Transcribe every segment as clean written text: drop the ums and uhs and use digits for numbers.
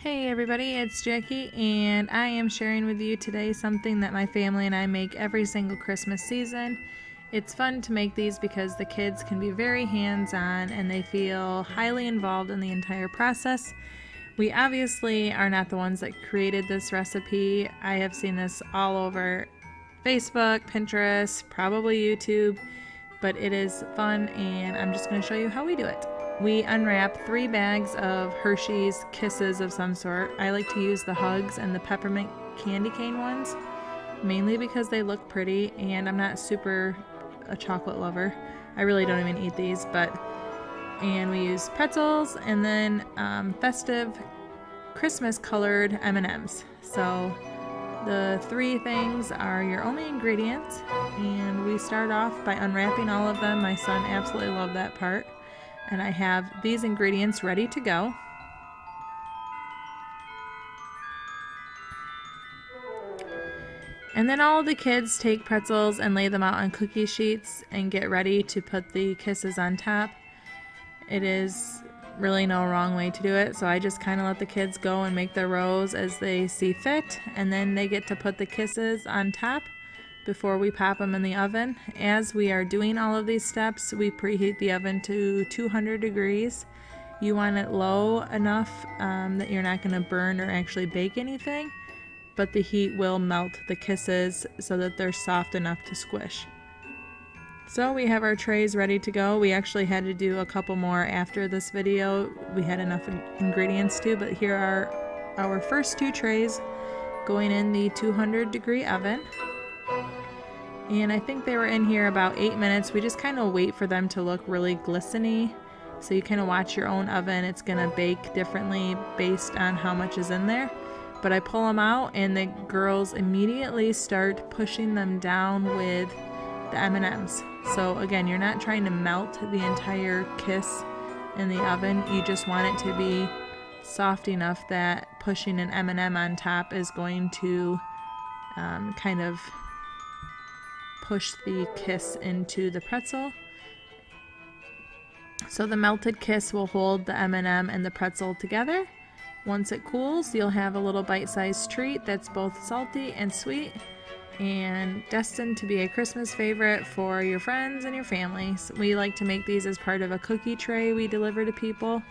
Hey everybody, it's Jackie and I am sharing with you today something that my family and I make every single Christmas season. It's fun to make these because the kids can be very hands-on and they feel highly involved in the entire process. We obviously are not the ones that created this recipe. I have seen this all over Facebook, Pinterest, probably YouTube, but it is fun and I'm just going to show you how we do it. We unwrap 3 bags of Hershey's Kisses of some sort. I like to use the Hugs and the peppermint candy cane ones, mainly because they look pretty and I'm not super a chocolate lover. I really don't even eat these, and we use pretzels and then festive Christmas colored M&Ms. So the 3 things are your only ingredients, and we start off by unwrapping all of them. My son absolutely loved that part. And I have these ingredients ready to go. And then all of the kids take pretzels and lay them out on cookie sheets and get ready to put the kisses on top. It is really no wrong way to do it, so I just kind of let the kids go and make their rows as they see fit, and then they get to put the kisses on top before we pop them in the oven. As we are doing all of these steps, we preheat the oven to 200 degrees. You want it low enough that you're not going to burn or actually bake anything, but the heat will melt the kisses so that they're soft enough to squish. So we have our trays ready to go. We actually had to do a couple more after this video. We had enough ingredients too, but here are our first 2 trays going in the 200-degree oven. And I think they were in here about 8 minutes. We just kind of wait for them to look really glistening. So you kind of watch your own oven. It's going to bake differently based on how much is in there. But I pull them out and the girls immediately start pushing them down with the M&Ms. So again, you're not trying to melt the entire kiss in the oven. You just want it to be soft enough that pushing an M&M on top is going to kind of push the kiss into the pretzel. So the melted kiss will hold the M&M and the pretzel together. Once it cools, you'll have a little bite-sized treat that's both salty and sweet and destined to be a Christmas favorite for your friends and your family. So we like to make these as part of a cookie tray we deliver to people,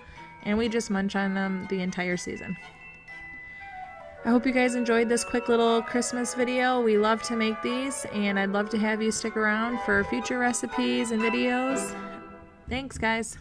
and we just munch on them the entire season. I hope you guys enjoyed this quick little Christmas video. We love to make these, and I'd love to have you stick around for future recipes and videos. Thanks, guys.